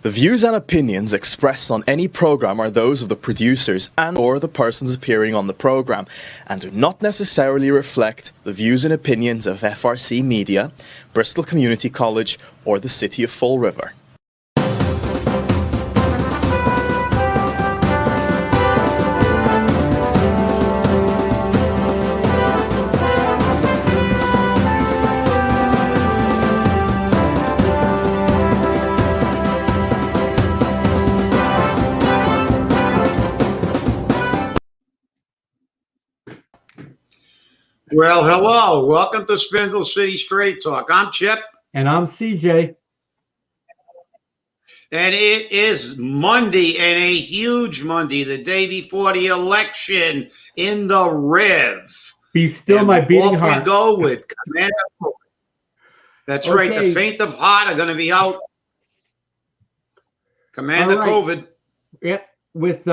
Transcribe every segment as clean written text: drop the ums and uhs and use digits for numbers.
The views and opinions expressed on any program are those of the producers and/or the persons appearing on the program, and do not necessarily reflect the views and opinions of FRC Media, Bristol Community College, or the City of Fall River. Well, hello. Welcome to Spindle City Straight Talk. I'm Chip. And I'm CJ. And it is Monday, and a huge Monday, the day before the election in the Rev. Be still, my beating off heart. We go with Commander. That's right. The faint of heart are going to be out. Commander COVID. Yep. With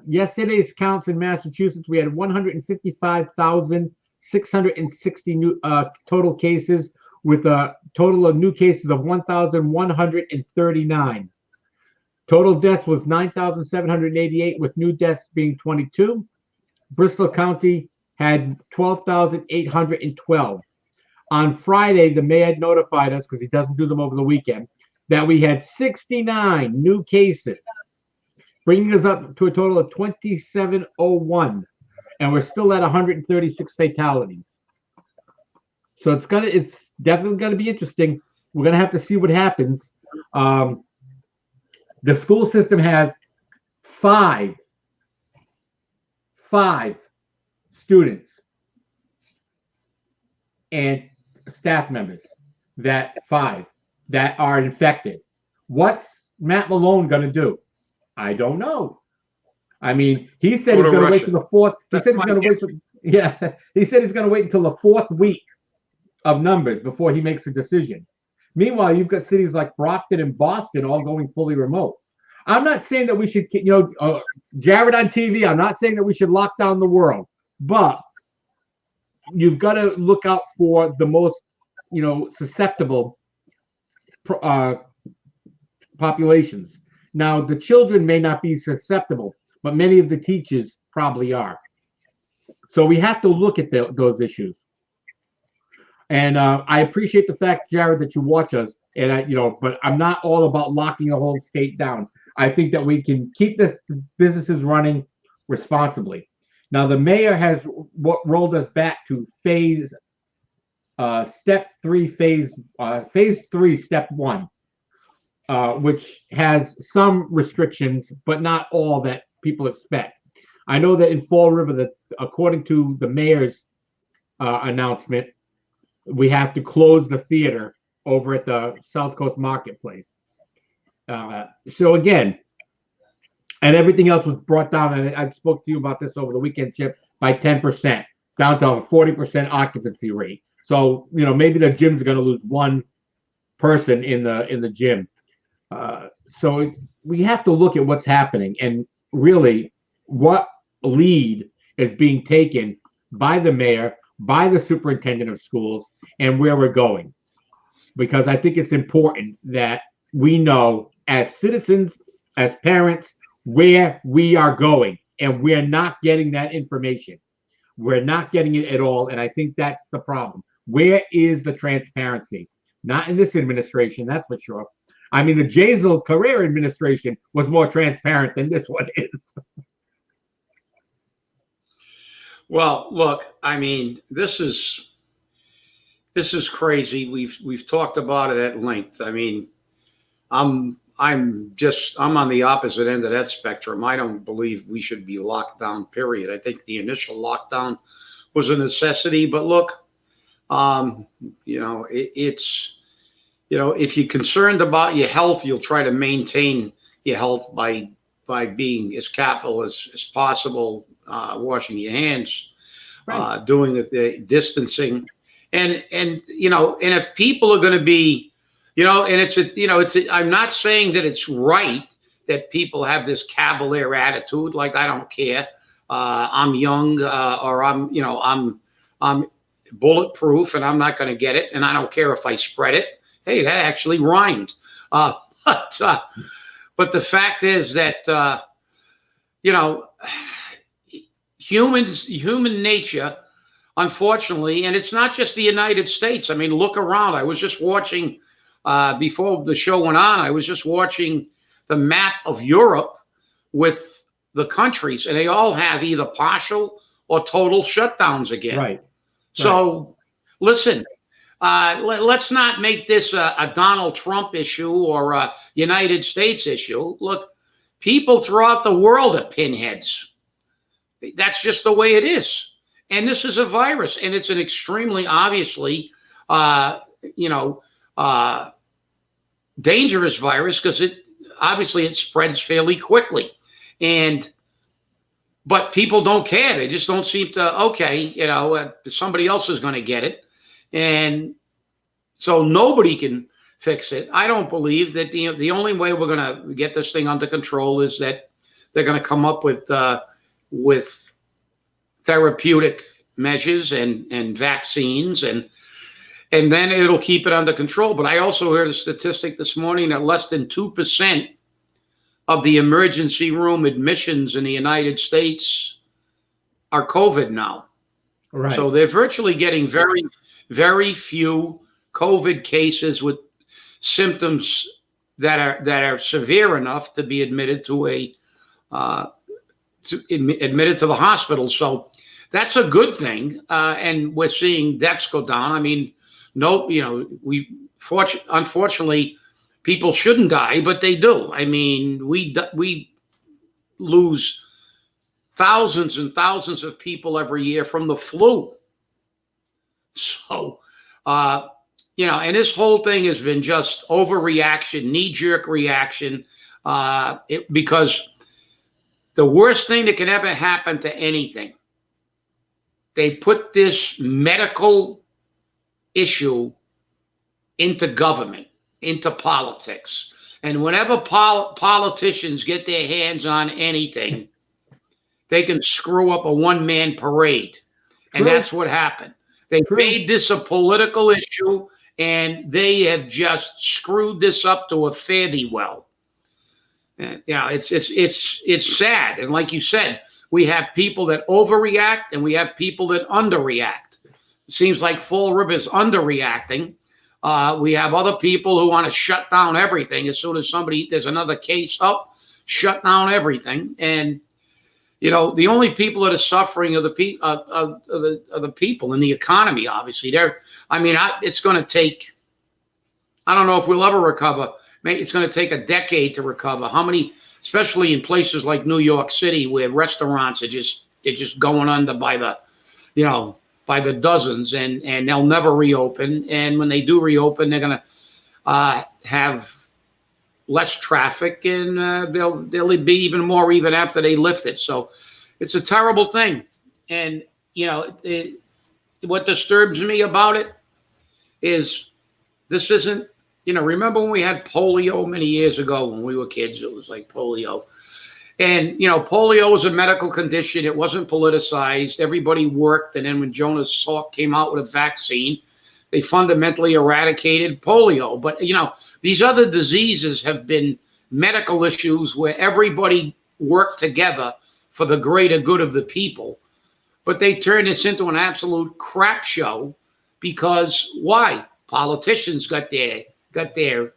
yesterday's counts in Massachusetts, we had 155,660 new total cases, with a total of new cases of 1,139. Total deaths was 9,788, with new deaths being 22. Bristol County had 12,812. On Friday, the mayor had notified us, because he doesn't do them over the weekend, that we had 69 new cases, bringing us up to a total of 2,701. And we're still at 136 fatalities. So it's definitely gonna be interesting. We're gonna have to see what happens. The school system has five students and staff members that are infected. What's Matt Malone gonna do? I don't know. I mean, he said he's going to wait till the fourth. He said he's going to wait. He said he's going to wait until the fourth week of numbers before he makes a decision. Meanwhile, you've got cities like Brockton and Boston all going fully remote. I'm not saying that we should, Jared on TV. I'm not saying that we should lock down the world, but you've got to look out for the most, susceptible populations. Now, the children may not be susceptible, but many of the teachers probably are. So we have to look at those issues. And I appreciate the fact, Jared, that you watch us. And but I'm not all about locking the whole state down. I think that we can keep the businesses running responsibly. Now, the mayor has rolled us back to phase 3, step 1. Which has some restrictions, but not all that people expect. I know that in Fall River, that according to the mayor's announcement, we have to close the theater over at the South Coast Marketplace. So again, and everything else was brought down, and I spoke to you about this over the weekend, Chip, by 10%, down to a 40% occupancy rate. So, maybe the gyms are going to lose one person in the gym. So we have to look at what's happening and really what lead is being taken by the mayor, by the superintendent of schools, and where we're going. Because I think it's important that we know as citizens, as parents, where we are going, and we're not getting that information. We're not getting it at all, and I think that's the problem. Where is the transparency? Not in this administration, that's for sure. I mean, the Jazel Carrera administration was more transparent than this one is. Well, look, I mean, this is crazy. We've talked about it at length. I mean, I'm on the opposite end of that spectrum. I don't believe we should be locked down, period. I think the initial lockdown was a necessity, but look, if you're concerned about your health, you'll try to maintain your health by being as careful as possible, washing your hands, right. Doing the distancing, and if people are going to be, I'm not saying that it's right that people have this cavalier attitude, like I don't care, I'm young, or I'm bulletproof and I'm not going to get it, and I don't care if I spread it. Hey, that actually rhymed. But But the fact is that, you know, human nature, unfortunately, and it's not just the United States. I mean, look around. I was just watching, before the show went on, I was just watching the map of Europe with the countries, and they all have either partial or total shutdowns again. Right. So, listen, let's not make this a Donald Trump issue or a United States issue. Look, people throughout the world are pinheads. That's just the way it is. And this is a virus, and it's an extremely, obviously, dangerous virus because it spreads fairly quickly. But people don't care. They just don't seem to, somebody else is going to get it. And so nobody can fix it. I don't believe that the only way we're going to get this thing under control is that they're going to come up with therapeutic measures and vaccines, and then it'll keep it under control. But I also heard a statistic this morning that less than 2% of the emergency room admissions in the United States are COVID now. Right. So they're virtually getting very, very few COVID cases with symptoms that are severe enough to be admitted to admitted to the hospital. So that's a good thing, and we're seeing deaths go down. I mean, unfortunately, people shouldn't die, but they do. I mean, we lose thousands and thousands of people every year from the flu. So, and this whole thing has been just overreaction, knee-jerk reaction, because the worst thing that can ever happen to anything, they put this medical issue into government, into politics. And whenever politicians get their hands on anything, they can screw up a one-man parade. And that's what happened. They made this a political issue, and they have just screwed this up to a fare-thee-well. It's sad. And like you said, we have people that overreact and we have people that underreact. It seems like Fall River is underreacting. We have other people who want to shut down everything. As soon as there's another case up, shut down everything. And, the only people that are suffering are the people in the economy, obviously. It's going to take, I don't know if we'll ever recover. Maybe it's going to take a decade to recover. How many, especially in places like New York City, where restaurants they're just going under by the dozens, and they'll never reopen. And when they do reopen, they're going to have less traffic, and they'll be even more even after they lift it. So it's a terrible thing. And what disturbs me about it is this isn't. Remember when we had polio many years ago when we were kids? It was like polio. And, polio was a medical condition. It wasn't politicized. Everybody worked. And then when Jonas Salk came out with a vaccine, they fundamentally eradicated polio. But, these other diseases have been medical issues where everybody worked together for the greater good of the people. But they turned this into an absolute crap show because why? Politicians got their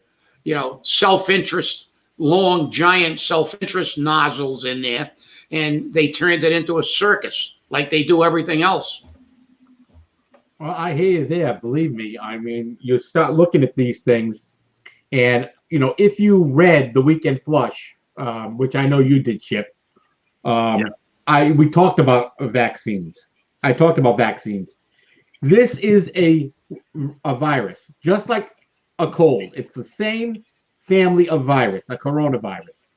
self-interest, long, giant self-interest nozzles in there, and they turned it into a circus like they do everything else. Well, I hear you there. Believe me. I mean, you start looking at these things, and, if you read The Weekend Flush, which I know you did, Chip, we talked about vaccines. I talked about vaccines. This is a virus, just like a cold. It's the same family of virus, a coronavirus.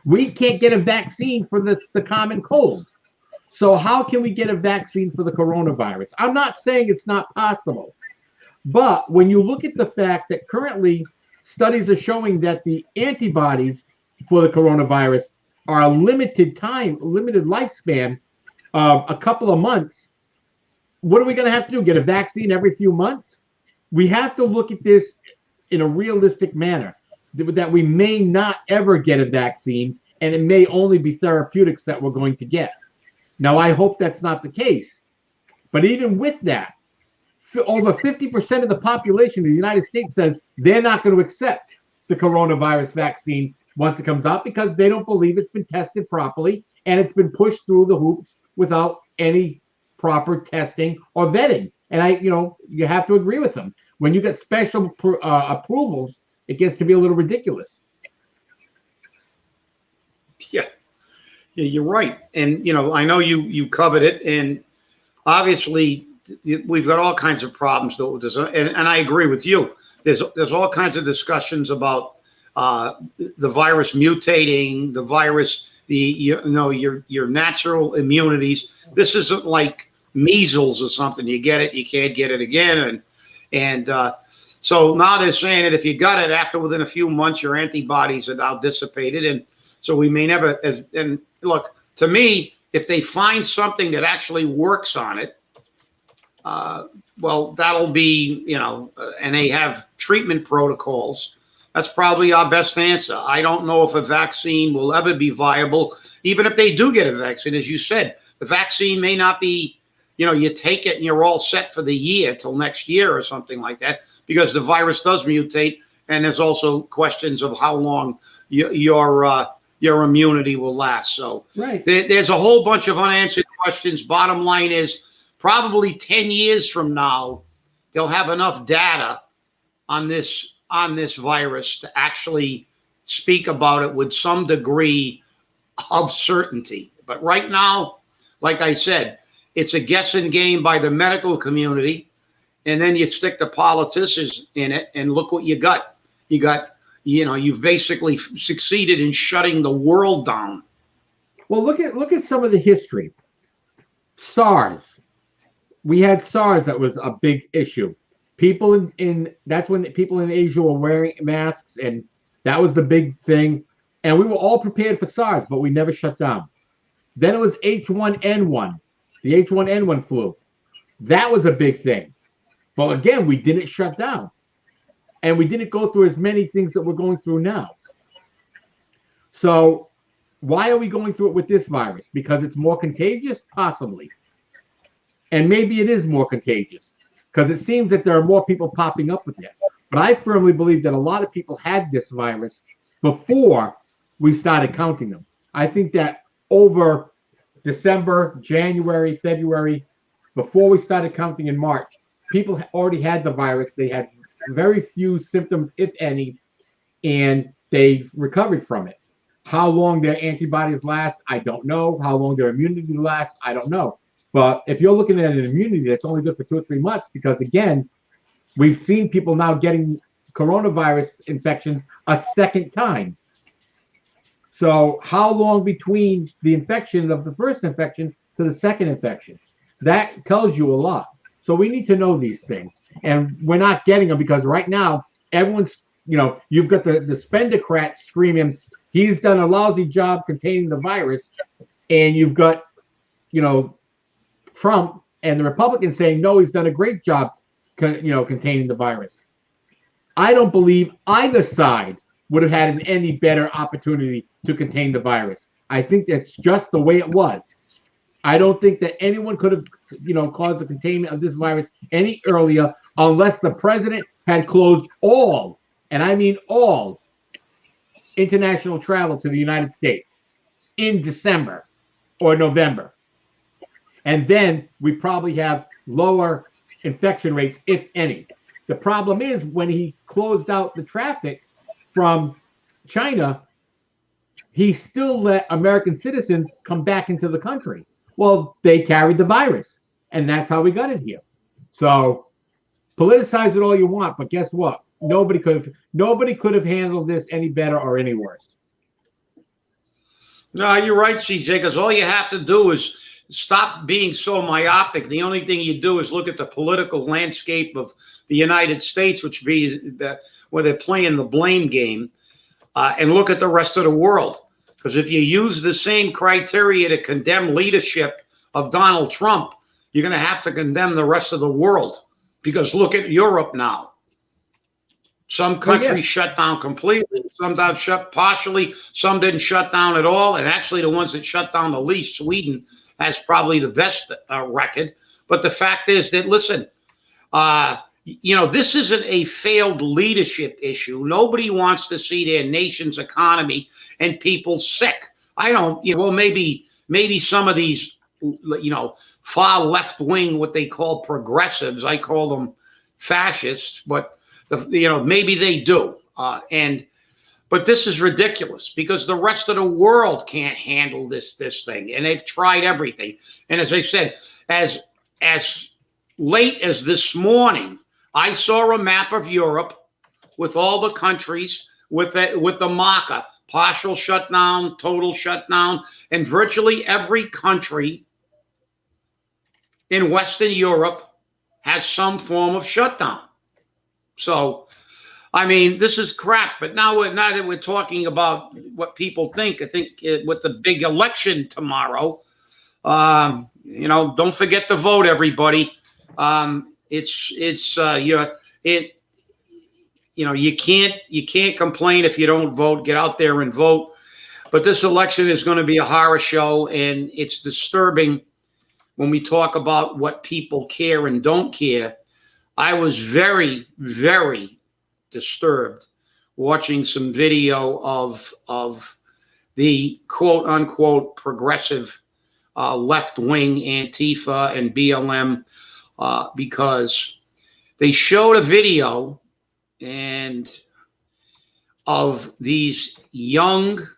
We can't get a vaccine for the common cold. So how can we get a vaccine for the coronavirus? I'm not saying it's not possible. But when you look at the fact that currently studies are showing that the antibodies for the coronavirus are a limited lifespan of a couple of months, what are we going to have to do? Get a vaccine every few months? We have to look at this in a realistic manner. that we may not ever get a vaccine, and it may only be therapeutics that we're going to get. Now, I hope that's not the case. But even with that, over 50% of the population of the United States says they're not going to accept the coronavirus vaccine once it comes out because they don't believe it's been tested properly and it's been pushed through the hoops without any proper testing or vetting. And you have to agree with them. When you get special approvals, it gets to be a little ridiculous. Yeah, you're right. And, I know you covered it. And obviously, we've got all kinds of problems. And I agree with you. There's all kinds of discussions about the virus mutating, the virus, your natural immunities. This isn't like measles or something. You get it, you can't get it again. And so now they're saying that if you got it within a few months, your antibodies are now dissipated. And so we may never, and look, to me, if they find something that actually works on it, well, that'll be, and they have treatment protocols. That's probably our best answer. I don't know if a vaccine will ever be viable, even if they do get a vaccine. As you said, the vaccine may not be, you take it and you're all set for the year till next year or something like that, because the virus does mutate. And there's also questions of how long your immunity will last. So right. There's a whole bunch of unanswered questions. Bottom line is probably 10 years from now, they'll have enough data on this virus to actually speak about it with some degree of certainty. But right now, like I said, it's a guessing game by the medical community. And then you stick the politicians in it and look what you got. You've basically succeeded in shutting the world down. Well, look at some of the history. SARS. We had SARS that was a big issue. That's when people in Asia were wearing masks, and that was the big thing. And we were all prepared for SARS, but we never shut down. Then it was H1N1, the H1N1 flu. That was a big thing. But again, we didn't shut down. And we didn't go through as many things that we're going through now. So why are we going through it with this virus? Because it's more contagious? Possibly. And maybe it is more contagious because it seems that there are more people popping up with it. But I firmly believe that a lot of people had this virus before we started counting them. I think that over December, January, February, before we started counting in March, people already had the virus. They had very few symptoms, if any, and they recovered from it. How long their antibodies last, I don't know. How long their immunity lasts, I don't know. But if you're looking at an immunity that's only good for 2 or 3 months, because again, we've seen people now getting coronavirus infections a second time. So how long between the infection of the first infection to the second infection? That tells you a lot. So we need to know these things. And we're not getting them because right now, everyone's, you've got the spendocrats screaming, he's done a lousy job containing the virus. And you've got, Trump and the Republicans saying, no, he's done a great job, containing the virus. I don't believe either side would have had any better opportunity to contain the virus. I think that's just the way it was. I don't think that anyone could have, caused the containment of this virus any earlier unless the president had closed all, and I mean all, international travel to the United States in December or November. And then we probably have lower infection rates, if any. The problem is when he closed out the traffic from China, he still let American citizens come back into the country. Well, they carried the virus, and that's how we got it here. So politicize it all you want, but guess what? Nobody could have handled this any better or any worse. No, you're right, CJ, because all you have to do is stop being so myopic. The only thing you do is look at the political landscape of the United States, which be where they're playing the blame game, and look at the rest of the world. Because if you use the same criteria to condemn leadership of Donald Trump, you're going to have to condemn the rest of the world. Because look at Europe now. Some countries shut down completely, some shut partially, some didn't shut down at all. And actually, the ones that shut down the least, Sweden, has probably the best record. But the fact is that, listen, this isn't a failed leadership issue. Nobody wants to see their nation's economy and people sick. I don't, maybe some of these, far left wing, what they call progressives, I call them fascists, but maybe they do. But this is ridiculous because the rest of the world can't handle this thing, and they've tried everything. And as I said, as late as this morning, I saw a map of Europe with all the countries with the marker, partial shutdown, total shutdown, and virtually every country in Western Europe has some form of shutdown. So, I mean, this is crap. But now that we're talking about what people think, I think with the big election tomorrow, don't forget to vote, everybody. You can't complain if you don't vote. Get out there and vote. But this election is going to be a horror show, and it's disturbing when we talk about what people care and don't care. I was very, very disturbed watching some video of the quote unquote progressive left wing Antifa and BLM because they showed a video and of these young,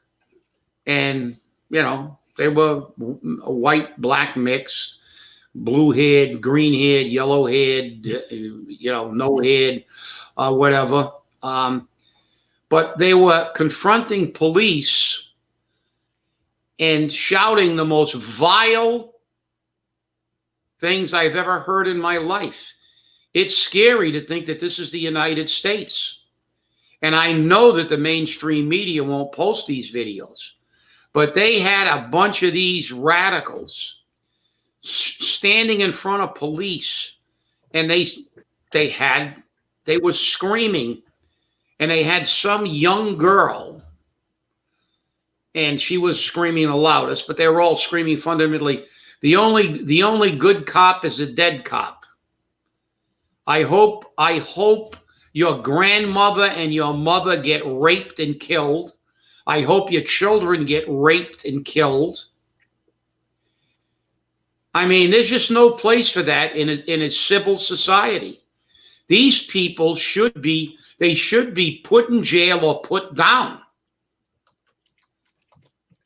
and they were white, black mixed, blue haired, green haired, yellow haired, no haired, whatever. But they were confronting police and shouting the most vile things I've ever heard in my life. It's scary to think that this is the United States. And I know that the mainstream media won't post these videos, but they had a bunch of these radicals standing in front of police, and they were screaming, and they had some young girl, and she was screaming the loudest, but they were all screaming fundamentally, the only good cop is a dead cop. I hope your grandmother and your mother get raped and killed. I hope your children get raped and killed. I mean, there's just no place for that in a civil society. These people should be put in jail or put down.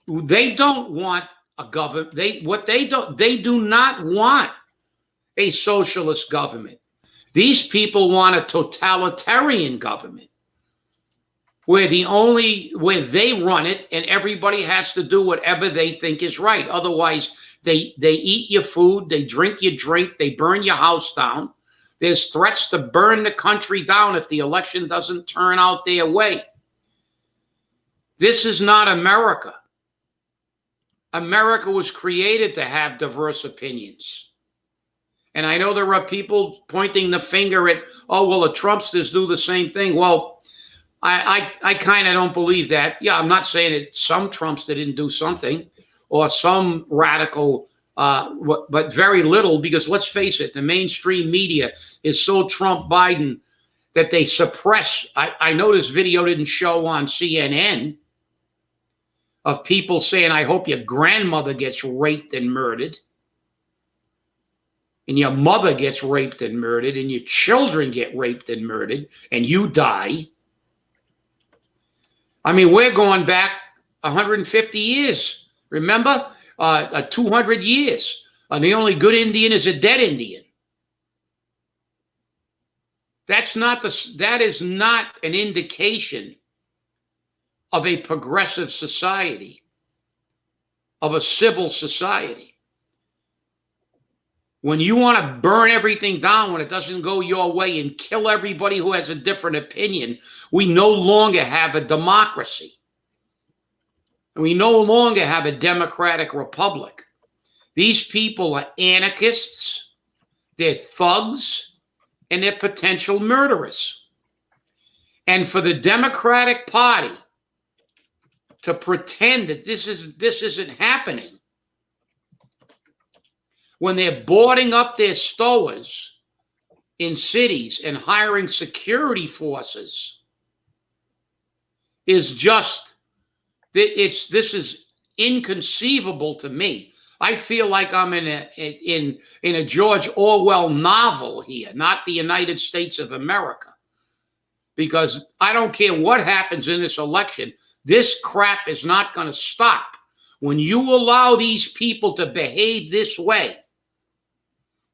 They don't want a government. They do not want a socialist government. These people want a totalitarian government where they run it and everybody has to do whatever they think is right. Otherwise, they eat your food, they drink your drink, they burn your house down. There's threats to burn the country down if the election doesn't turn out their way. This is not America. America was created to have diverse opinions. And I know there are people pointing the finger at, the Trumpsters do the same thing. Well, I kind of don't believe that. Yeah, I'm not saying that some Trumpster didn't do something or some radical, but very little, because let's face it, the mainstream media is so Trump Biden that they suppress. I know this video didn't show on CNN of people saying, I hope your grandmother gets raped and murdered, and your mother gets raped and murdered, and your children get raped and murdered, and you die. I mean, we're going back 150 years. Remember? 200 years. And the only good Indian is a dead Indian. That is not an indication of a progressive society, of a civil society. When you want to burn everything down when it doesn't go your way and kill everybody who has a different opinion, we no longer have a democracy. And we no longer have a democratic republic. These people are anarchists, they're thugs, and they're potential murderers. And for the Democratic Party to pretend that this isn't happening when they're boarding up their stores in cities and hiring security forces is just, this is inconceivable to me. I feel like I'm in a George Orwell novel here, not the United States of America. Because I don't care what happens in this election, this crap is not going to stop. When you allow these people to behave this way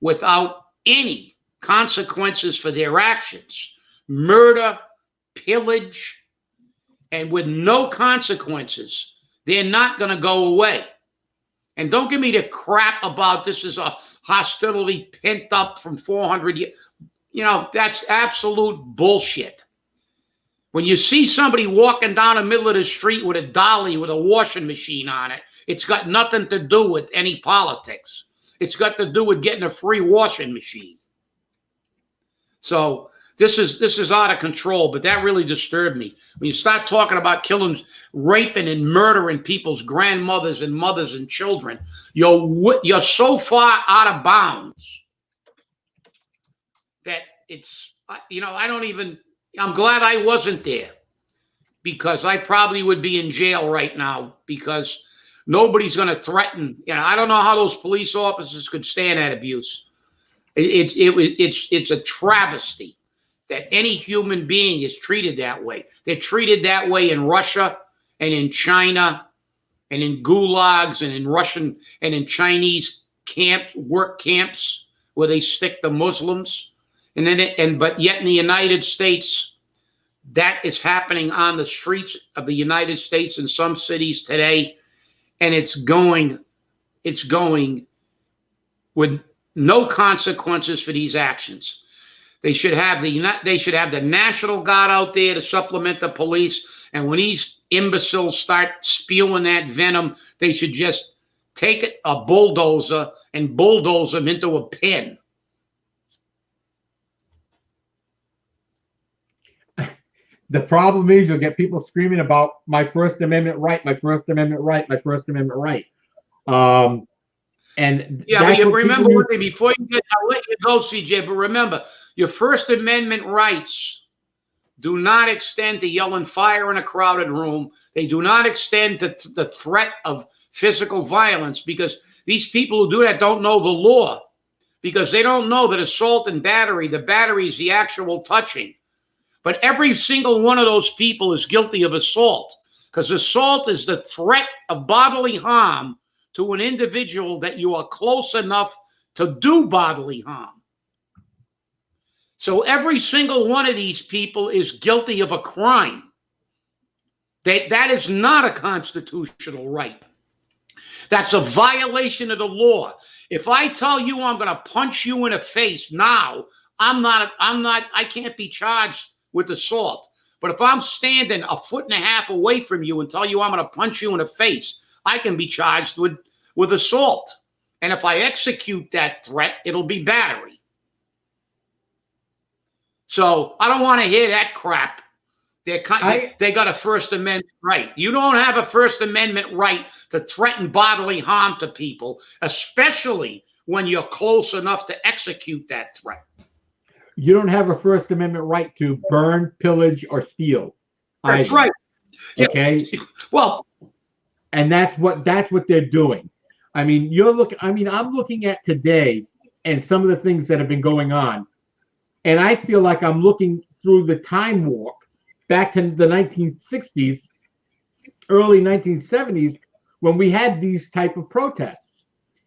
without any consequences for their actions, murder, pillage, and with no consequences, they're not going to go away. And don't give me the crap about this is a hostility pent up from 400 years. You know, that's absolute bullshit. When you see somebody walking down the middle of the street with a dolly with a washing machine on it, it's got nothing to do with any politics. It's got to do with getting a free washing machine. So this is out of control, but that really disturbed me. When you start talking about killing, raping, and murdering people's grandmothers and mothers and children, you're so far out of bounds that it's, I don't even... I'm glad I wasn't there, because I probably would be in jail right now, because nobody's going to threaten. I don't know how those police officers could stand that abuse. It's a travesty that any human being is treated that way. They're treated that way in Russia and in China and in gulags and in Russian and in Chinese camps, work camps where they stick the Muslims. But yet in the United States, that is happening on the streets of the United States in some cities today, and it's going with no consequences for these actions. They should have the National Guard out there to supplement the police, and when these imbeciles start spewing that venom, they should just take a bulldozer and bulldoze them into a pen. The problem is you'll get people screaming about my First Amendment right, my First Amendment right, my First Amendment right. And yeah, but you remember one thing before you get, I'll let you go, CJ, but remember, your First Amendment rights do not extend to yelling fire in a crowded room. They do not extend to the threat of physical violence, because these people who do that don't know the law, because they don't know that assault and battery, the battery is the actual touching. But every single one of those people is guilty of assault, because assault is the threat of bodily harm to an individual that you are close enough to do bodily harm. So every single one of these people is guilty of a crime. That is not a constitutional right. That's a violation of the law. If I tell you I'm going to punch you in the face now, I can't be charged with assault. But if I'm standing 1.5 feet away from you and tell you I'm going to punch you in the face, I can be charged with assault. And if I execute that threat, it'll be battery. So I don't want to hear that crap. They got a First Amendment right. You don't have a First Amendment right to threaten bodily harm to people, especially when you're close enough to execute that threat. You don't have a First Amendment right to burn, pillage, or steal. That's right. Okay. Yeah. Well, and that's what they're doing. I mean, I'm looking at today and some of the things that have been going on, and I feel like I'm looking through the time warp back to the 1960s, early 1970s, when we had these type of protests,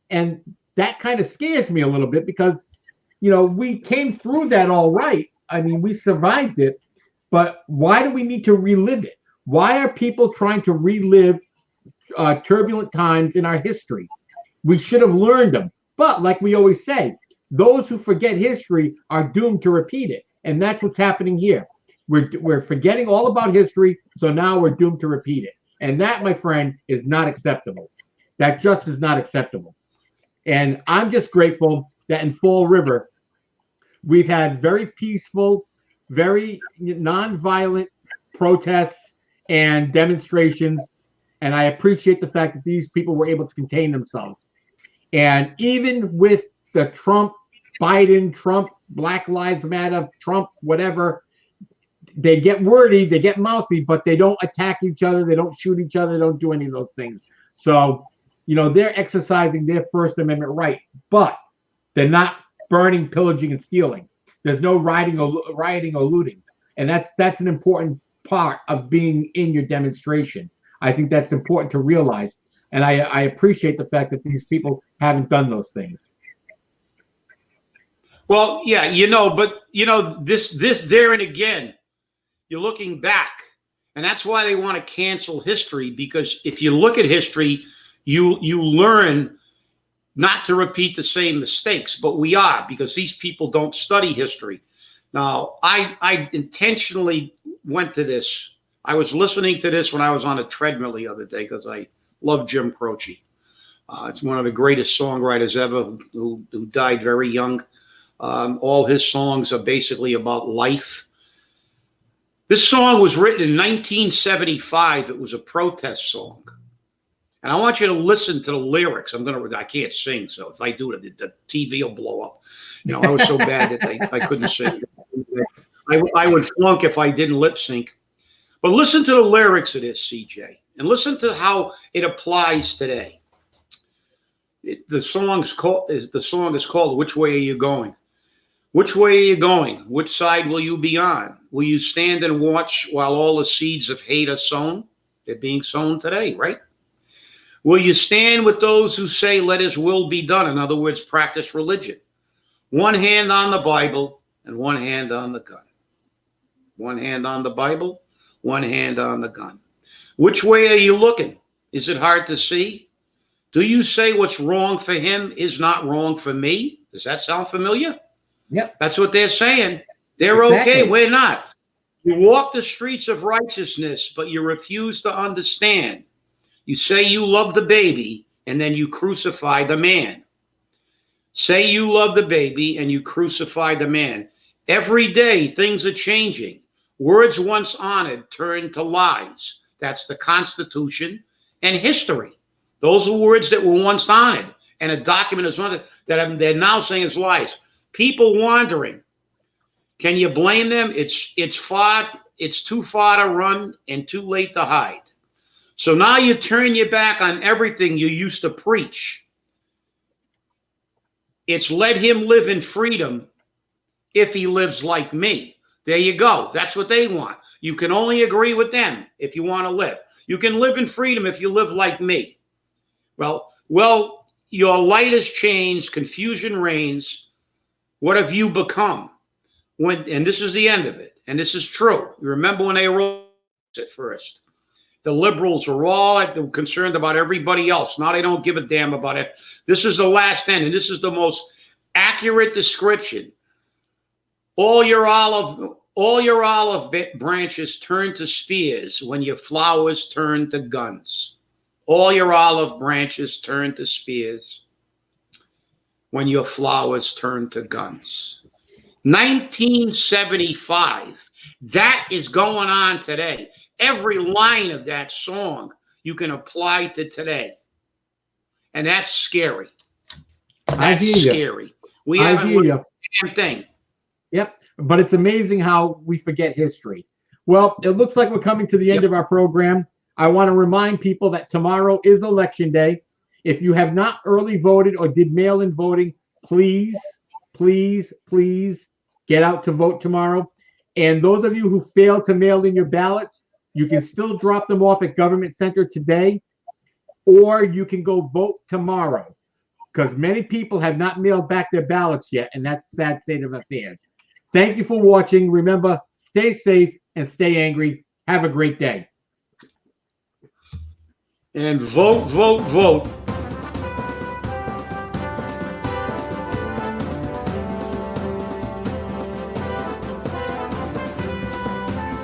and that kind of scares me a little bit, because we came through that all right. I mean, we survived it, but why do we need to relive it? Why are people trying to relive turbulent times in our history? We should have learned them. But like we always say, those who forget history are doomed to repeat it. And that's what's happening here. We're forgetting all about history, so now we're doomed to repeat it. And that, my friend, is not acceptable. That just is not acceptable. And I'm just grateful that in Fall River, we've had very peaceful very nonviolent protests and demonstrations. And I appreciate the fact that these people were able to contain themselves. And even with the Trump, Black Lives Matter, Trump, whatever, they get wordy, they get mouthy, but they don't attack each other, they don't shoot each other, they don't do any of those things. So, they're exercising their First Amendment right, but they're not burning, pillaging, and stealing. There's no rioting or looting. And that's an important part of being in your demonstration. I think that's important to realize. And I appreciate the fact that these people haven't done those things. Well, yeah, but this there and again, you're looking back, and that's why they want to cancel history, because if you look at history, you learn not to repeat the same mistakes. But we are, because these people don't study history. Now, I intentionally went to this. I was listening to this when I was on a treadmill the other day because I love Jim Croce. It's one of the greatest songwriters ever who died very young. All his songs are basically about life. This song was written in 1975. It was a protest song. And I want you to listen to the lyrics. I can't sing, so if I do it, the TV will blow up. I was so bad that I couldn't sing. I would flunk if I didn't lip sync. But listen to the lyrics of this, CJ, and listen to how it applies today. The song is called "Which Way Are You Going?" Which way are you going? Which side will you be on? Will you stand and watch while all the seeds of hate are sown? They're being sown today, right? Will you stand with those who say, let his will be done? In other words, practice religion. One hand on the Bible and one hand on the gun. One hand on the Bible, one hand on the gun. Which way are you looking? Is it hard to see? Do you say what's wrong for him is not wrong for me? Does that sound familiar? Yep. That's what they're saying. They're Exactly. okay. We're not. You walk the streets of righteousness, but you refuse to understand. You say you love the baby, and then you crucify the man. Say you love the baby, and you crucify the man. Every day, things are changing. Words once honored turn to lies. That's the Constitution and history. Those are words that were once honored, and a document is honored that they're now saying is lies. People wandering. Can you blame them? It's too far to run and too late to hide. So now you turn your back on everything you used to preach. It's let him live in freedom if he lives like me. There you go. That's what they want. You can only agree with them if you want to live. You can live in freedom if you live like me. Well, your light has changed. Confusion reigns. What have you become? And this is the end of it. And this is true. You remember when they wrote it first? The liberals were all concerned about everybody else. Now they don't give a damn about it. This is the last end, and this is the most accurate description. All your olive branches turn to spears when your flowers turn to guns. All your olive branches turn to spears when your flowers turn to guns. 1975. That is going on today. Every line of that song you can apply to today. And that's scary. That's scary. We haven't learned a damn thing. Yep. But it's amazing how we forget history. Well, it looks like we're coming to the end of our program. I want to remind people that tomorrow is Election Day. If you have not early voted or did mail-in voting, please, please, please get out to vote tomorrow. And those of you who failed to mail in your ballots, you can still drop them off at Government Center today, or you can go vote tomorrow, because many people have not mailed back their ballots yet, and that's a sad state of affairs. Thank you for watching. Remember, stay safe and stay angry. Have a great day. And vote, vote, vote.